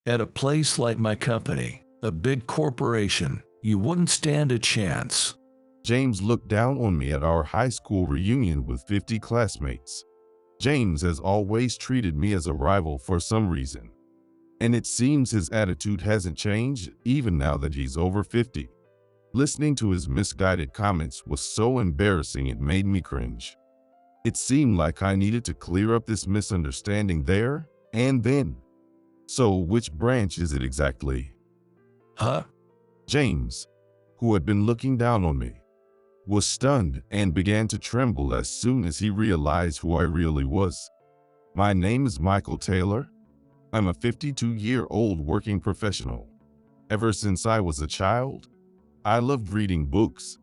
At a place like my company, a big corporation, you wouldn't stand a chance. James looked down on me at our high school reunion with 50 classmates. James has always treated me as a rival for some reason. And it seems his attitude hasn't changed even now that he's over 50. Listening to his misguided comments was so embarrassing it made me cringe. It seemed like I needed to clear up this misunderstanding there and then. So which branch is it exactly? Huh? James, who had been looking down on me, was stunned and began to tremble as soon as he realized who I really was. My name is Michael Taylor. I'm a 52-year-old working professional. Ever since I was a child, I loved reading books,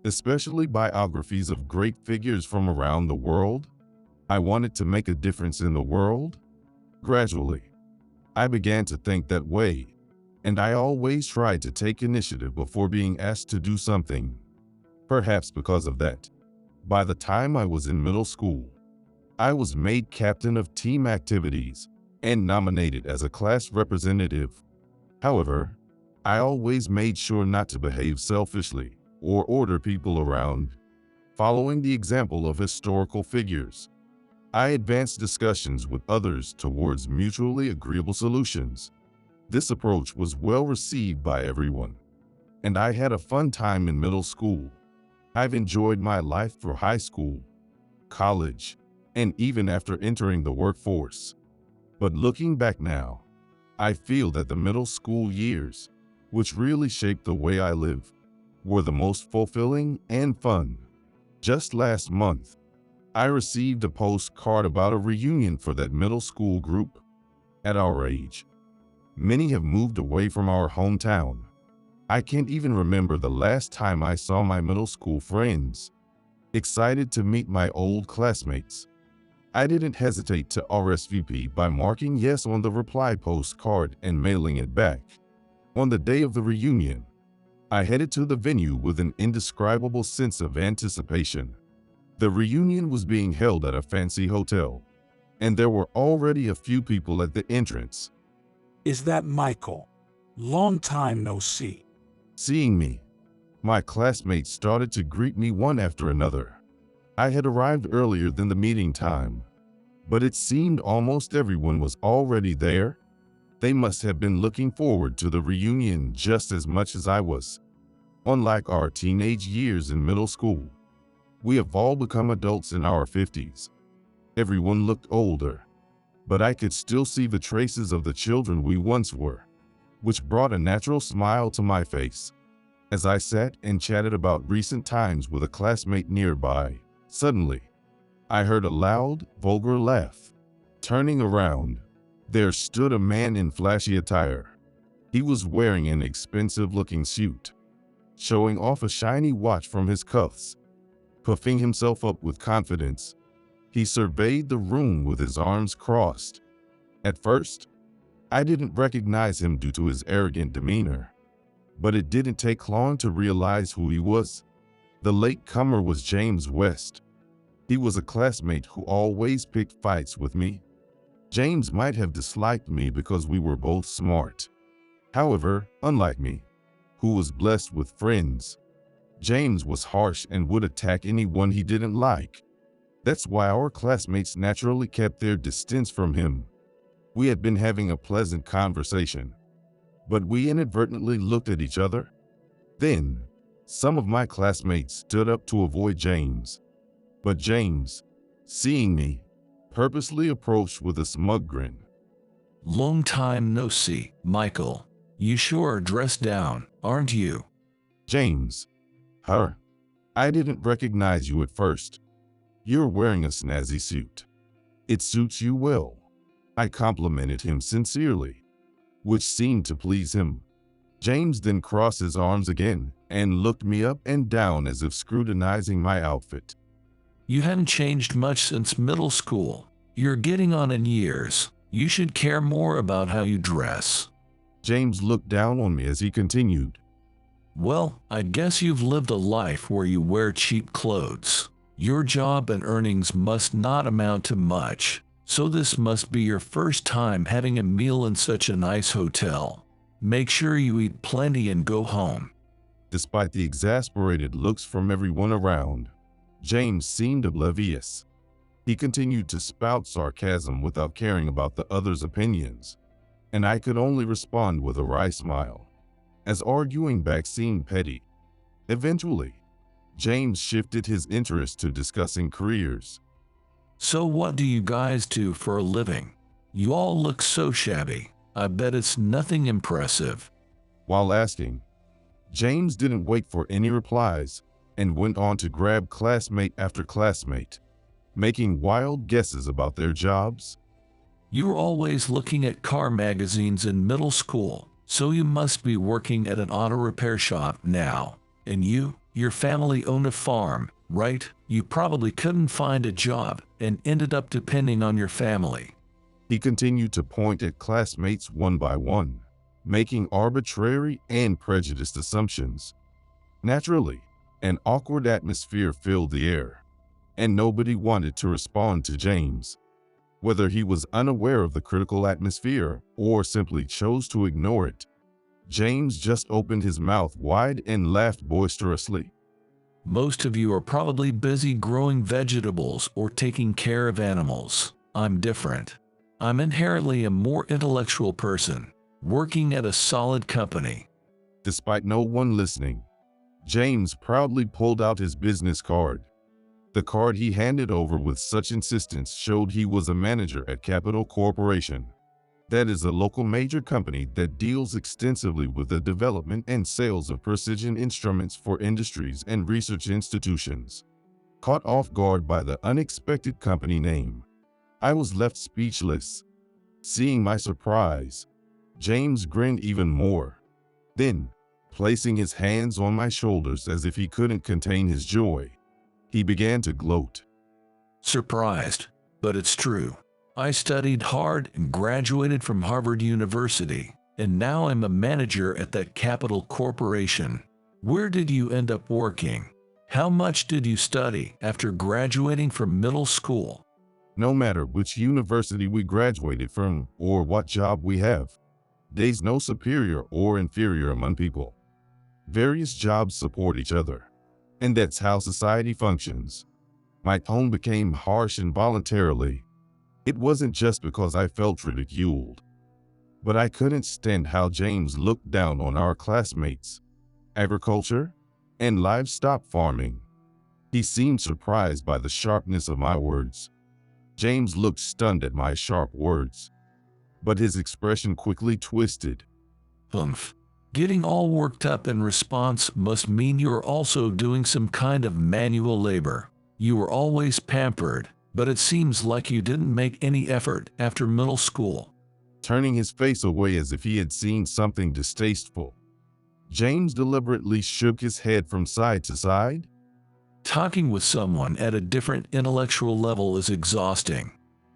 especially biographies of great figures from around the world. I wanted to make a difference in the world. Gradually, I began to think that way, and I always tried to take initiative before being asked to do something. Perhaps because of that, by the time I was in middle school, I was made captain of team activities and nominated as a class representative. However, I always made sure not to behave selfishly or order people around. Following the example of historical figures, I advanced discussions with others towards mutually agreeable solutions. This approach was well received by everyone, and I had a fun time in middle school. I've enjoyed my life through high school, college, and even after entering the workforce. But looking back now, I feel that the middle school years, which really shaped the way I live, were the most fulfilling and fun. Just last month, I received a postcard about a reunion for that middle school group. At our age, many have moved away from our hometown. I can't even remember the last time I saw my middle school friends. Excited to meet my old classmates, I didn't hesitate to RSVP by marking yes on the reply postcard and mailing it back. On the day of the reunion, I headed to the venue with an indescribable sense of anticipation. The reunion was being held at a fancy hotel, and there were already a few people at the entrance. Is that Michael? Long time no see. Seeing me, my classmates started to greet me one after another. I had arrived earlier than the meeting time, but it seemed almost everyone was already there. They must have been looking forward to the reunion just as much as I was. Unlike our teenage years in middle school, we have all become adults in our 50s. Everyone looked older, but I could still see the traces of the children we once were, which brought a natural smile to my face. As I sat and chatted about recent times with a classmate nearby, suddenly, I heard a loud, vulgar laugh. Turning around, there stood a man in flashy attire. He was wearing an expensive-looking suit, showing off a shiny watch from his cuffs. Puffing himself up with confidence, he surveyed the room with his arms crossed. At first, I didn't recognize him due to his arrogant demeanor, but it didn't take long to realize who he was. The latecomer was James West. He was a classmate who always picked fights with me. James might have disliked me because we were both smart. However, unlike me, who was blessed with friends, James was harsh and would attack anyone he didn't like. That's why our classmates naturally kept their distance from him. We had been having a pleasant conversation, but we inadvertently looked at each other. Then, some of my classmates stood up to avoid James. But James, seeing me, purposely approached with a smug grin. Long time no see, Michael. You sure are dressed down, aren't you? James, I didn't recognize you at first. You're wearing a snazzy suit. It suits you well. I complimented him sincerely, which seemed to please him. James then crossed his arms again and looked me up and down as if scrutinizing my outfit. You haven't changed much since middle school. You're getting on in years. You should care more about how you dress. James looked down on me as he continued. Well, I guess you've lived a life where you wear cheap clothes. Your job and earnings must not amount to much, So this must be your first time having a meal in such a nice hotel. Make sure you eat plenty and go home." Despite the exasperated looks from everyone around, James seemed oblivious. He continued to spout sarcasm without caring about the others' opinions, and I could only respond with a wry smile, as arguing back seemed petty. Eventually, James shifted his interest to discussing careers. "So what do you guys do for a living? You all look so shabby. I bet it's nothing impressive." While asking, James didn't wait for any replies and went on to grab classmate after classmate, making wild guesses about their jobs. "You were always looking at car magazines in middle school, so you must be working at an auto repair shop now. And your family owned a farm, right? You probably couldn't find a job and ended up depending on your family." He continued to point at classmates one by one, making arbitrary and prejudiced assumptions. Naturally, an awkward atmosphere filled the air, and nobody wanted to respond to James. Whether he was unaware of the critical atmosphere or simply chose to ignore it, James just opened his mouth wide and laughed boisterously. "Most of you are probably busy growing vegetables or taking care of animals. I'm different. I'm inherently a more intellectual person, working at a solid company." Despite no one listening, James proudly pulled out his business card. The card he handed over with such insistence showed he was a manager at Capital Corporation. That is a local major company that deals extensively with the development and sales of precision instruments for industries and research institutions. Caught off guard by the unexpected company name, I was left speechless. Seeing my surprise, James grinned even more. Then, placing his hands on my shoulders as if he couldn't contain his joy, he began to gloat. "Surprised, but it's true. I studied hard and graduated from Harvard University, and now I'm a manager at that Capital Corporation. Where did you end up working? How much did you study after graduating from middle school?" No matter which university we graduated from or what job we have, there's no superior or inferior among people. Various jobs support each other, and that's how society functions. My tone became harsh involuntarily. It wasn't just because I felt ridiculed, but I couldn't stand how James looked down on our classmates, agriculture, and livestock farming. He seemed surprised by the sharpness of my words. James looked stunned at my sharp words, but his expression quickly twisted. "Humph. Getting all worked up in response must mean you're also doing some kind of manual labor. You were always pampered, but it seems like you didn't make any effort after middle school." Turning his face away as if he had seen something distasteful, James deliberately shook his head from side to side. "Talking with someone at a different intellectual level is exhausting.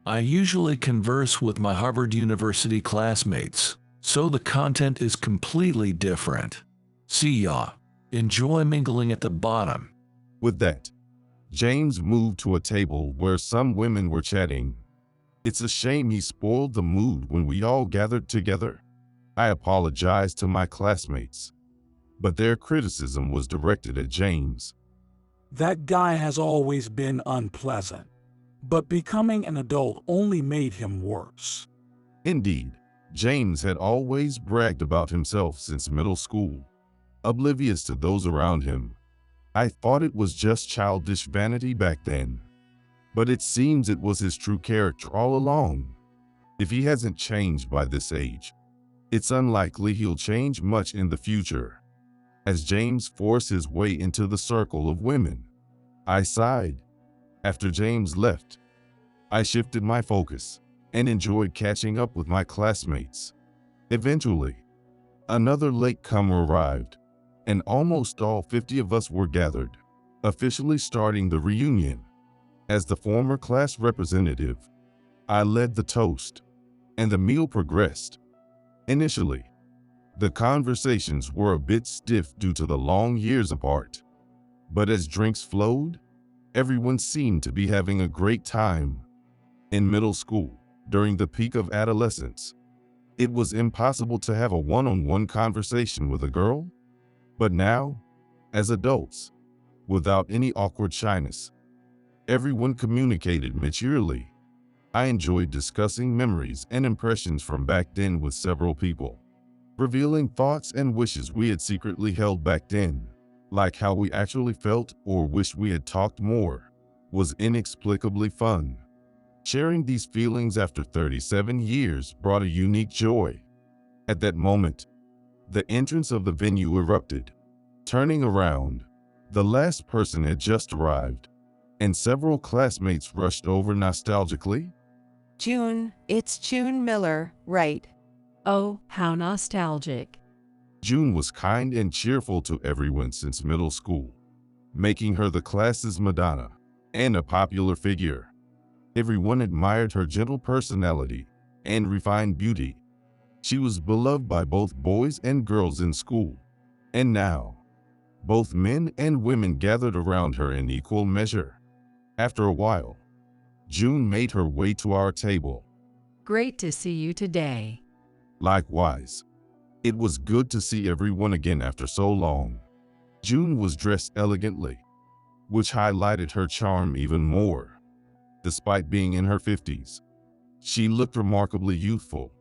I usually converse with my Harvard University classmates, so the content is completely different. See ya. Enjoy mingling at the bottom." With that, James moved to a table where some women were chatting. It's a shame he spoiled the mood when we all gathered together. I apologized to my classmates, but their criticism was directed at James. That guy has always been unpleasant, but becoming an adult only made him worse. Indeed, James had always bragged about himself since middle school, oblivious to those around him. I thought it was just childish vanity back then, but it seems it was his true character all along. If he hasn't changed by this age, it's unlikely he'll change much in the future. As James forced his way into the circle of women, I sighed. After James left, I shifted my focus and enjoyed catching up with my classmates. Eventually, another latecomer arrived, and almost all 50 of us were gathered, officially starting the reunion. As the former class representative, I led the toast, and the meal progressed. Initially, the conversations were a bit stiff due to the long years apart, but as drinks flowed, everyone seemed to be having a great time. In middle school, during the peak of adolescence, it was impossible to have a one-on-one conversation with a girl. But now, as adults, without any awkward shyness, everyone communicated maturely. I enjoyed discussing memories and impressions from back then with several people, revealing thoughts and wishes we had secretly held back then, like how we actually felt or wished we had talked more, was inexplicably fun. Sharing these feelings after 37 years brought a unique joy. At that moment, the entrance of the venue erupted. Turning around, the last person had just arrived, and several classmates rushed over nostalgically. June, it's June Miller, right? Oh, how nostalgic. June was kind and cheerful to everyone since middle school, making her the class's Madonna and a popular figure. Everyone admired her gentle personality and refined beauty. She was beloved by both boys and girls in school, and now, both men and women gathered around her in equal measure. After a while, June made her way to our table. Great to see you today. Likewise, it was good to see everyone again after so long. June was dressed elegantly, which highlighted her charm even more. Despite being in her 50s, she looked remarkably youthful,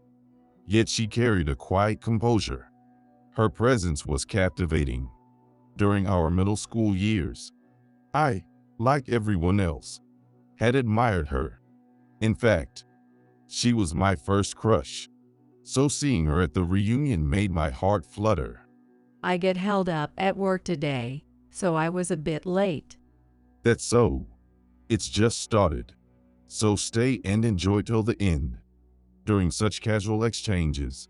yet she carried a quiet composure. Her presence was captivating. During our middle school years, I, like everyone else, had admired her. In fact, she was my first crush, so seeing her at the reunion made my heart flutter. I get held up at work today, so I was a bit late. That's so. It's just started, so stay and enjoy till the end. During such casual exchanges,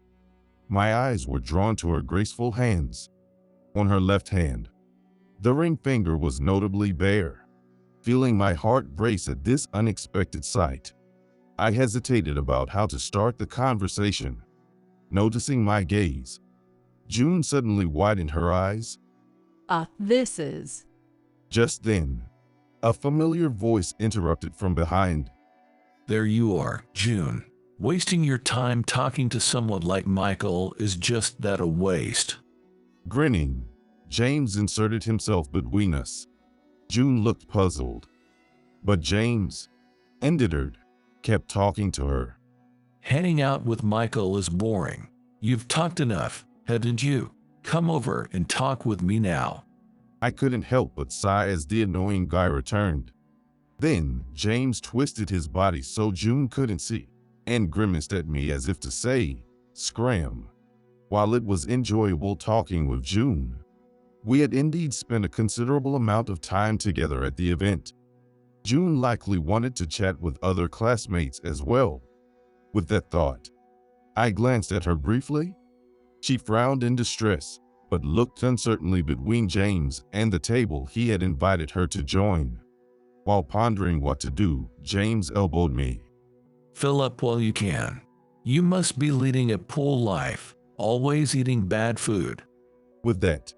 my eyes were drawn to her graceful hands. On her left hand, the ring finger was notably bare. Feeling my heart race at this unexpected sight, I hesitated about how to start the conversation. Noticing my gaze, June suddenly widened her eyes. This is... Just then, a familiar voice interrupted from behind. There you are, June. Wasting your time talking to someone like Michael is just that, a waste. Grinning, James inserted himself between us. June looked puzzled, but James, undeterred, kept talking to her. Hanging out with Michael is boring. You've talked enough, haven't you? Come over and talk with me now. I couldn't help but sigh as the annoying guy returned. Then James twisted his body so June couldn't see, and grimaced at me as if to say, "Scram." While it was enjoyable talking with June, we had indeed spent a considerable amount of time together at the event. June likely wanted to chat with other classmates as well. With that thought, I glanced at her briefly. She frowned in distress, but looked uncertainly between James and the table he had invited her to join. While pondering what to do, James elbowed me. Fill up while you can. You must be leading a poor life, always eating bad food. With that,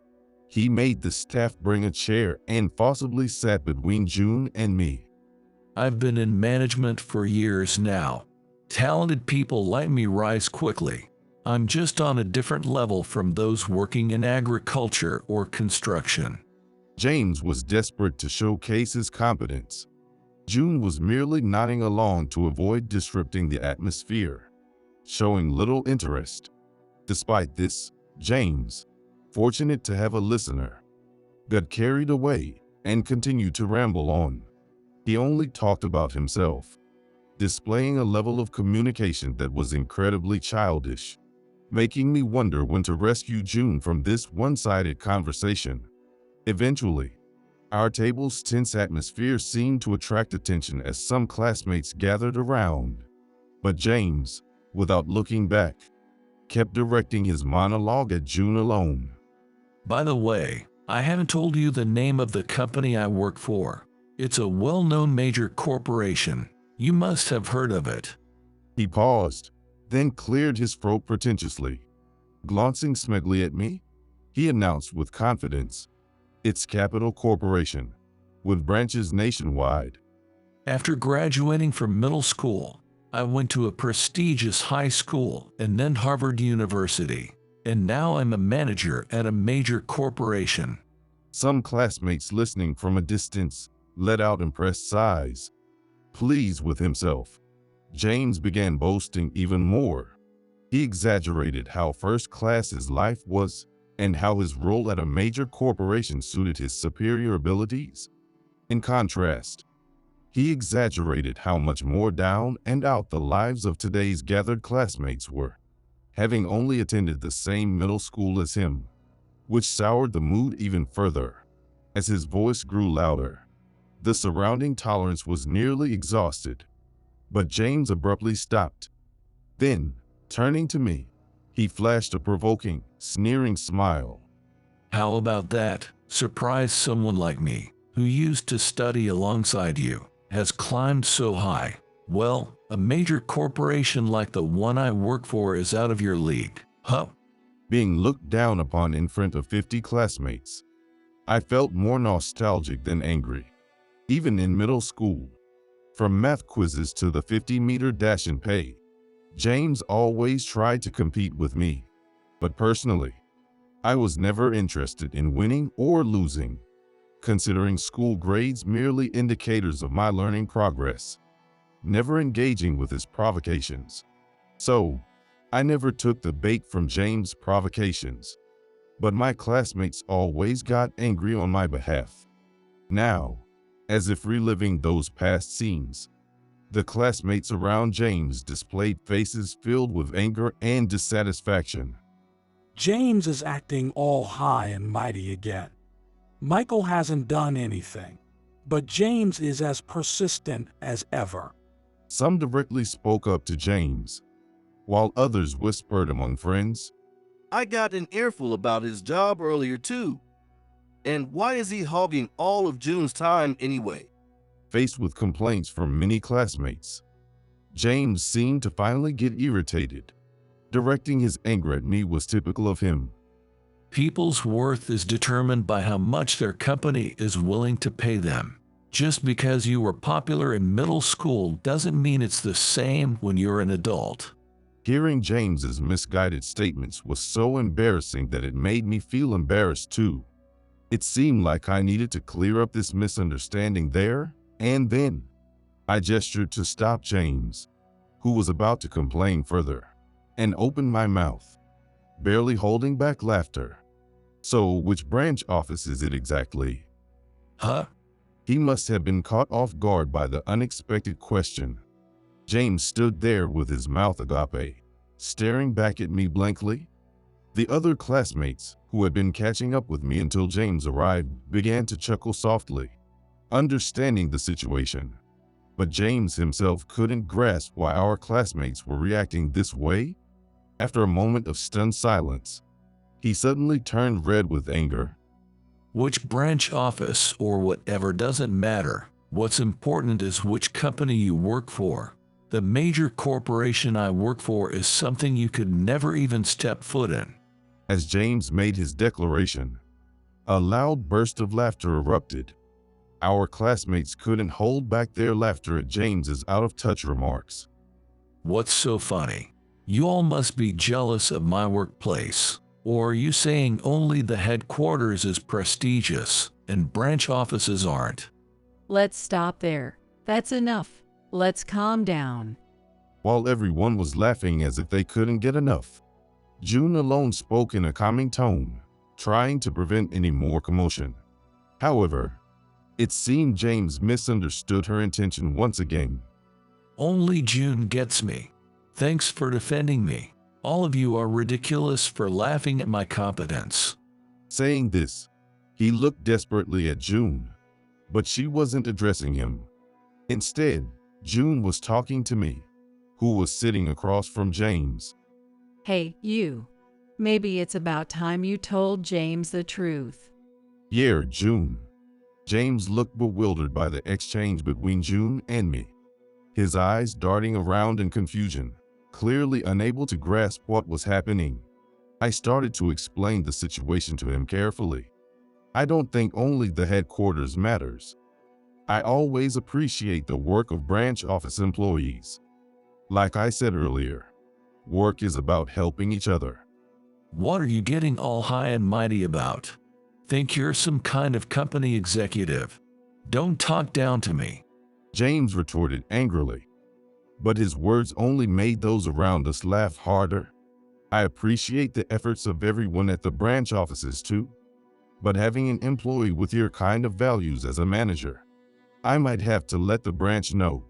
he made the staff bring a chair and forcibly sat between June and me. I've been in management for years now. Talented people like me rise quickly. I'm just on a different level from those working in agriculture or construction. James was desperate to showcase his competence. June was merely nodding along to avoid disrupting the atmosphere, showing little interest. Despite this, James, fortunate to have a listener, got carried away and continued to ramble on. He only talked about himself, displaying a level of communication that was incredibly childish, making me wonder when to rescue June from this one-sided conversation. Eventually, our table's tense atmosphere seemed to attract attention as some classmates gathered around. But James, without looking back, kept directing his monologue at June alone. By the way, I haven't told you the name of the company I work for. It's a well-known major corporation. You must have heard of it. He paused, then cleared his throat pretentiously. Glancing smugly at me, he announced with confidence, "It's Capital Corporation, with branches nationwide." After graduating from middle school, I went to a prestigious high school and then Harvard University, and now I'm a manager at a major corporation. Some classmates listening from a distance let out impressed sighs. Pleased with himself, James began boasting even more. He exaggerated how first class his life was and how his role at a major corporation suited his superior abilities. In contrast, he exaggerated how much more down and out the lives of today's gathered classmates were, having only attended the same middle school as him, which soured the mood even further. As his voice grew louder, the surrounding tolerance was nearly exhausted, but James abruptly stopped. Then, turning to me, he flashed a provoking, sneering smile. How about that? Surprise someone like me, who used to study alongside you, has climbed so high. Well, a major corporation like the one I work for is out of your league, huh? Being looked down upon in front of 50 classmates, I felt more nostalgic than angry. Even in middle school, from math quizzes to the 50-meter dash and pay, James always tried to compete with me. But personally, I was never interested in winning or losing, considering school grades merely indicators of my learning progress, never engaging with his provocations. So, I never took the bait from James' provocations, but my classmates always got angry on my behalf. Now, as if reliving those past scenes, the classmates around James displayed faces filled with anger and dissatisfaction. James is acting all high and mighty again. Michael hasn't done anything, but James is as persistent as ever. Some directly spoke up to James, while others whispered among friends. I got an earful about his job earlier too. And why is he hogging all of June's time anyway? Faced with complaints from many classmates, James seemed to finally get irritated. Directing his anger at me was typical of him. People's worth is determined by how much their company is willing to pay them. Just because you were popular in middle school doesn't mean it's the same when you're an adult. Hearing James's misguided statements was so embarrassing that it made me feel embarrassed too. It seemed like I needed to clear up this misunderstanding there and then. I gestured to stop James, who was about to complain further, and opened my mouth, barely holding back laughter. So, which branch office is it exactly? Huh? He must have been caught off guard by the unexpected question. James stood there with his mouth agape, staring back at me blankly. The other classmates, who had been catching up with me until James arrived, began to chuckle softly, understanding the situation. But James himself couldn't grasp why our classmates were reacting this way. After a moment of stunned silence, he suddenly turned red with anger. Which branch office or whatever doesn't matter. What's important is which company you work for. The major corporation I work for is something you could never even step foot in. As James made his declaration, a loud burst of laughter erupted. Our classmates couldn't hold back their laughter at James's out-of-touch remarks. What's so funny? You all must be jealous of my workplace. Or are you saying only the headquarters is prestigious and branch offices aren't? Let's stop there. That's enough. Let's calm down. While everyone was laughing as if they couldn't get enough, June alone spoke in a calming tone, trying to prevent any more commotion. However, it seemed James misunderstood her intention once again. Only June gets me. Thanks for defending me. All of you are ridiculous for laughing at my competence. Saying this, he looked desperately at June, but she wasn't addressing him. Instead, June was talking to me, who was sitting across from James. Hey, you. Maybe it's about time you told James the truth. Yeah, June. James looked bewildered by the exchange between June and me, his eyes darting around in confusion, clearly unable to grasp what was happening. I started to explain the situation to him carefully. I don't think only the headquarters matters. I always appreciate the work of branch office employees. Like I said earlier, work is about helping each other. What are you getting all high and mighty about? Think you're some kind of company executive? Don't talk down to me. James retorted angrily, but his words only made those around us laugh harder. I appreciate the efforts of everyone at the branch offices too, but having an employee with your kind of values as a manager, I might have to let the branch know.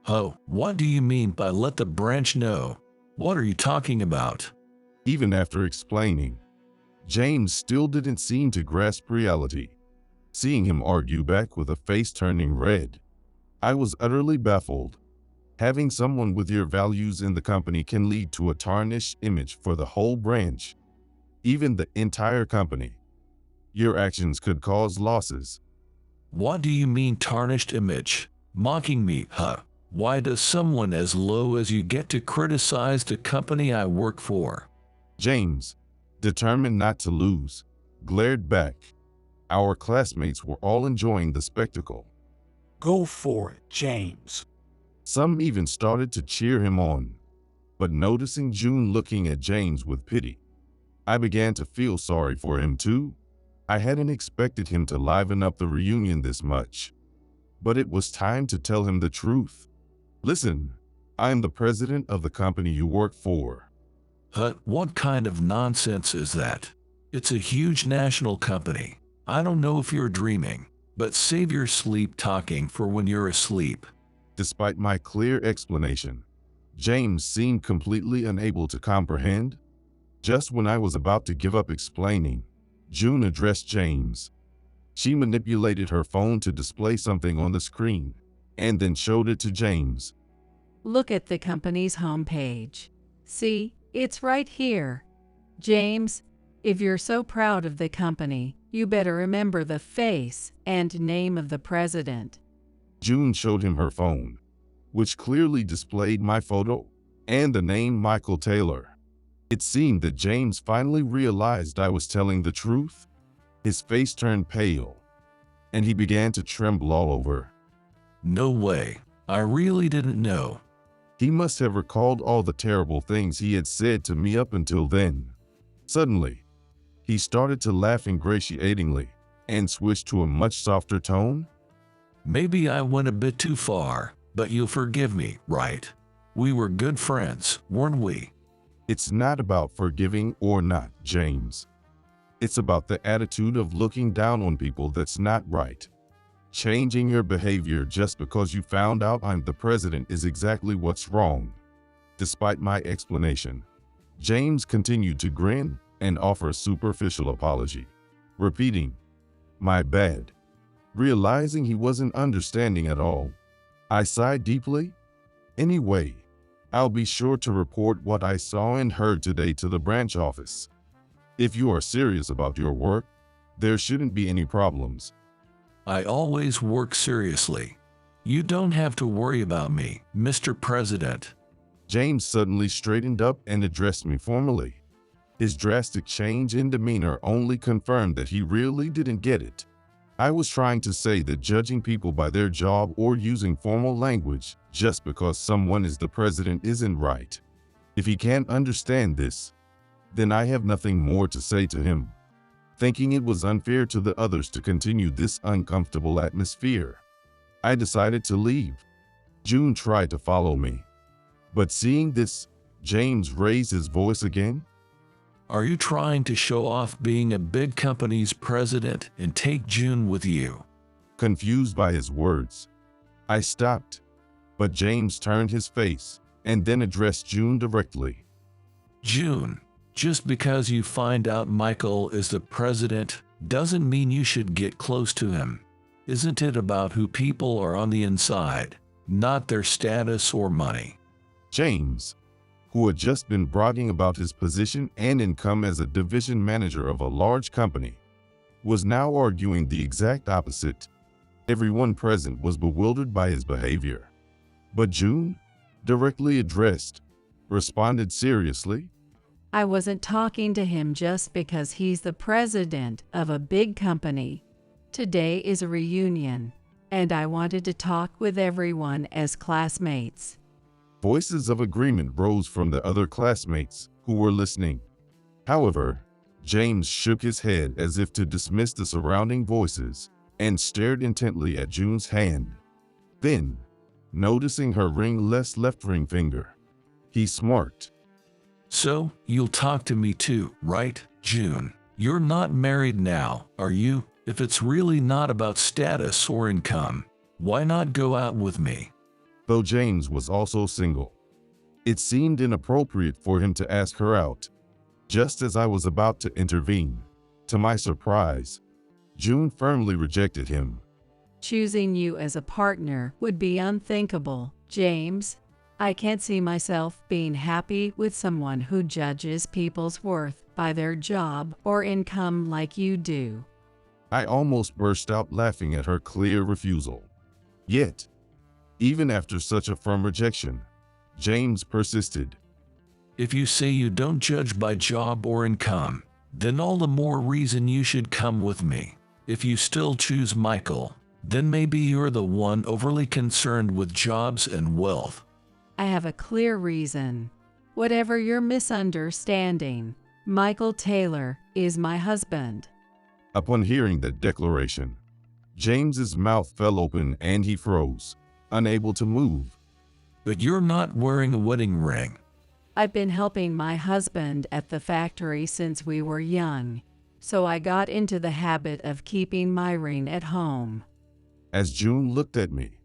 Oh, what do you mean by let the branch know? What are you talking about? Even after explaining, James still didn't seem to grasp reality. Seeing him argue back with a face turning red, I was utterly baffled. Having someone with your values in the company can lead to a tarnished image for the whole branch, even the entire company. Your actions could cause losses. What do you mean tarnished image? Mocking me, huh? Why does someone as low as you get to criticize the company I work for? James, determined not to lose, glared back. Our classmates were all enjoying the spectacle. Go for it, James. Some even started to cheer him on. But noticing June looking at James with pity, I began to feel sorry for him too. I hadn't expected him to liven up the reunion this much. But it was time to tell him the truth. Listen, I am the president of the company you work for. What kind of nonsense is that? It's a huge national company. I don't know if you're dreaming, but save your sleep talking for when you're asleep. Despite my clear explanation, James seemed completely unable to comprehend. Just when I was about to give up explaining, June addressed James. She manipulated her phone to display something on the screen, and then showed it to James. Look at the company's homepage. See, it's right here. James, if you're so proud of the company, you better remember the face and name of the president. June showed him her phone, which clearly displayed my photo and the name Michael Taylor. It seemed that James finally realized I was telling the truth. His face turned pale, and he began to tremble all over. No way. I really didn't know. He must have recalled all the terrible things he had said to me up until then. Suddenly, he started to laugh ingratiatingly and switched to a much softer tone. Maybe I went a bit too far, but you'll forgive me, right? We were good friends, weren't we? It's not about forgiving or not, James. It's about the attitude of looking down on people that's not right. Changing your behavior just because you found out I'm the president is exactly what's wrong. Despite my explanation, James continued to grin and offer a superficial apology, repeating, "My bad." Realizing he wasn't understanding at all, I sighed deeply. Anyway, I'll be sure to report what I saw and heard today to the branch office. If you are serious about your work, there shouldn't be any problems. I always work seriously. You don't have to worry about me, Mr. President. James suddenly straightened up and addressed me formally. His drastic change in demeanor only confirmed that he really didn't get it. I was trying to say that judging people by their job or using formal language just because someone is the president isn't right. If he can't understand this, then I have nothing more to say to him. Thinking it was unfair to the others to continue this uncomfortable atmosphere, I decided to leave. June tried to follow me, but seeing this, James raised his voice again. Are you trying to show off being a big company's president and take June with you? Confused by his words, I stopped, but James turned his face and then addressed June directly. June, just because you find out Michael is the president doesn't mean you should get close to him. Isn't it about who people are on the inside, not their status or money? James, who had just been bragging about his position and income as a division manager of a large company, was now arguing the exact opposite. Everyone present was bewildered by his behavior. But June, directly addressed, responded seriously. I wasn't talking to him just because he's the president of a big company. Today is a reunion. and I wanted to talk with everyone as classmates. Voices of agreement rose from the other classmates who were listening. However, James shook his head as if to dismiss the surrounding voices and stared intently at June's hand. Then, noticing her ringless left ring finger, he smirked. So, you'll talk to me too, right, June? You're not married now, are you? If it's really not about status or income, why not go out with me? Though James was also single, it seemed inappropriate for him to ask her out. Just as I was about to intervene, to my surprise, June firmly rejected him. Choosing you as a partner would be unthinkable, James. I can't see myself being happy with someone who judges people's worth by their job or income like you do. I almost burst out laughing at her clear refusal. Yet, even after such a firm rejection, James persisted. If you say you don't judge by job or income, then all the more reason you should come with me. If you still choose Michael, then maybe you're the one overly concerned with jobs and wealth. I have a clear reason. Whatever your misunderstanding, Michael Taylor is my husband. Upon hearing that declaration, James's mouth fell open and he froze, unable to move. But you're not wearing a wedding ring. I've been helping my husband at the factory since we were young, so I got into the habit of keeping my ring at home. As June looked at me,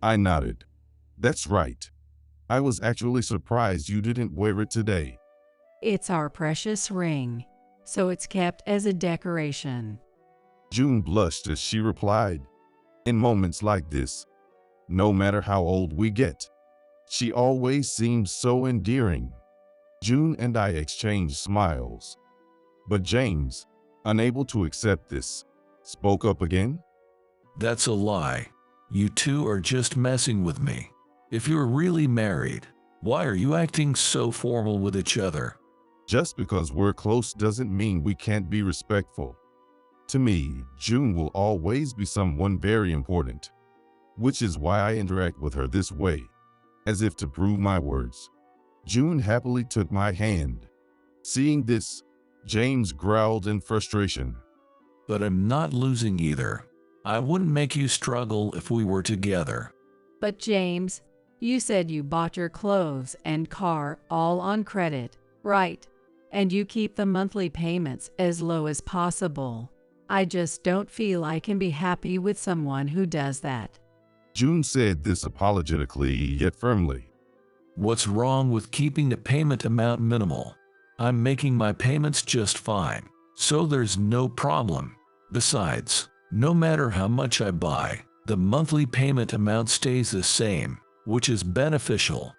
I nodded. That's right. I was actually surprised you didn't wear it today. It's our precious ring, so it's kept as a decoration. June blushed as she replied, in moments like this, no matter how old we get, she always seems so endearing. June and I exchanged smiles. But James, unable to accept this, spoke up again. That's a lie. You two are just messing with me. If you're really married, why are you acting so formal with each other? Just because we're close doesn't mean we can't be respectful. To me, June will always be someone very important, which is why I interact with her this way, as if to prove my words. June happily took my hand. Seeing this, James growled in frustration. But I'm not losing either. I wouldn't make you struggle if we were together. But James, you said you bought your clothes and car all on credit, right? And you keep the monthly payments as low as possible. I just don't feel I can be happy with someone who does that. June said this apologetically yet firmly. What's wrong with keeping the payment amount minimal? I'm making my payments just fine, so there's no problem. Besides, no matter how much I buy, the monthly payment amount stays the same, which is beneficial.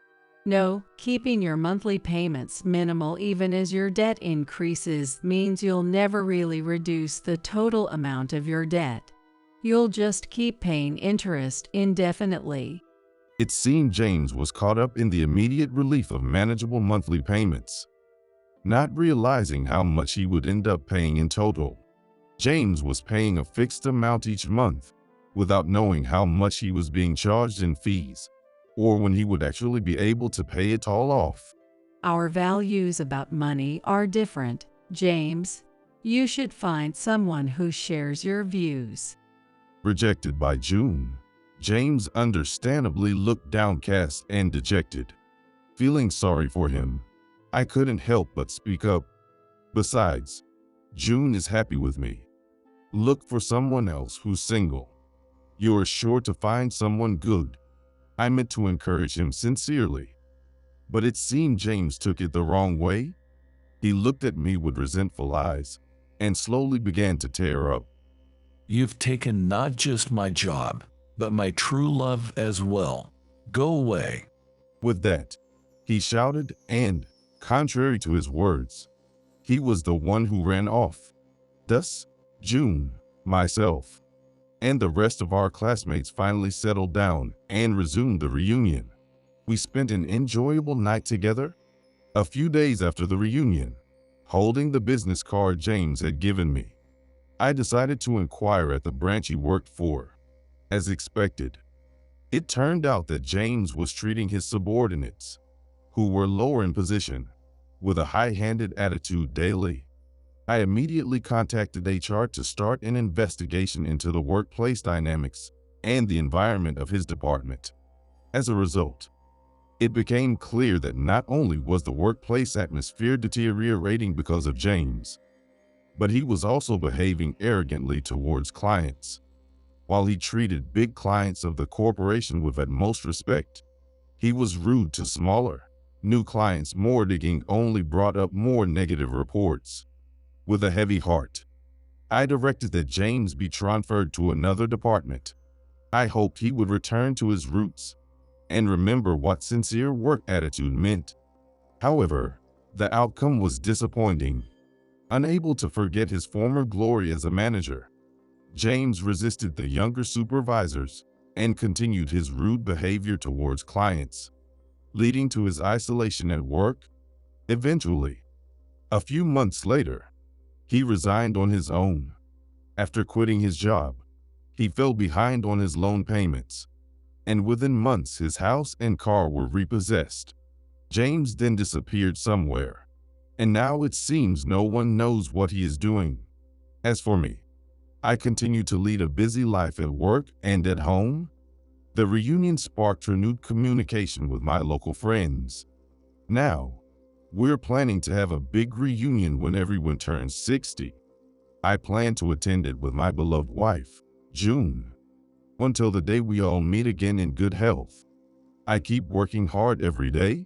No, keeping your monthly payments minimal even as your debt increases means you'll never really reduce the total amount of your debt. You'll just keep paying interest indefinitely. It seemed James was caught up in the immediate relief of manageable monthly payments, not realizing how much he would end up paying in total. James was paying a fixed amount each month, without knowing how much he was being charged in fees, or when he would actually be able to pay it all off. Our values about money are different, James. You should find someone who shares your views. Rejected by June, James understandably looked downcast and dejected. Feeling sorry for him, I couldn't help but speak up. Besides, June is happy with me. Look for someone else who's single. You're sure to find someone good. I meant to encourage him sincerely, but it seemed James took it the wrong way. He looked at me with resentful eyes and slowly began to tear up. You've taken not just my job, but my true love as well. Go away. With that, he shouted and, contrary to his words, he was the one who ran off. Thus, June, myself, and the rest of our classmates finally settled down and resumed the reunion. We spent an enjoyable night together. A few days after the reunion, holding the business card James had given me, I decided to inquire at the branch he worked for. As expected, it turned out that James was treating his subordinates, who were lower in position, with a high-handed attitude daily. I immediately contacted HR to start an investigation into the workplace dynamics and the environment of his department. As a result, it became clear that not only was the workplace atmosphere deteriorating because of James, but he was also behaving arrogantly towards clients. While he treated big clients of the corporation with utmost respect, he was rude to smaller, new clients. More digging only brought up more negative reports. With a heavy heart, I directed that James be transferred to another department. I hoped he would return to his roots and remember what sincere work attitude meant. However, the outcome was disappointing. Unable to forget his former glory as a manager, James resisted the younger supervisors and continued his rude behavior towards clients, leading to his isolation at work. Eventually, a few months later, he resigned on his own. After quitting his job, he fell behind on his loan payments, and within months his house and car were repossessed. James then disappeared somewhere, and now it seems no one knows what he is doing. As for me, I continue to lead a busy life at work and at home. The reunion sparked renewed communication with my local friends. Now, we're planning to have a big reunion when everyone turns 60. I plan to attend it with my beloved wife, June. Until the day we all meet again in good health, I keep working hard every day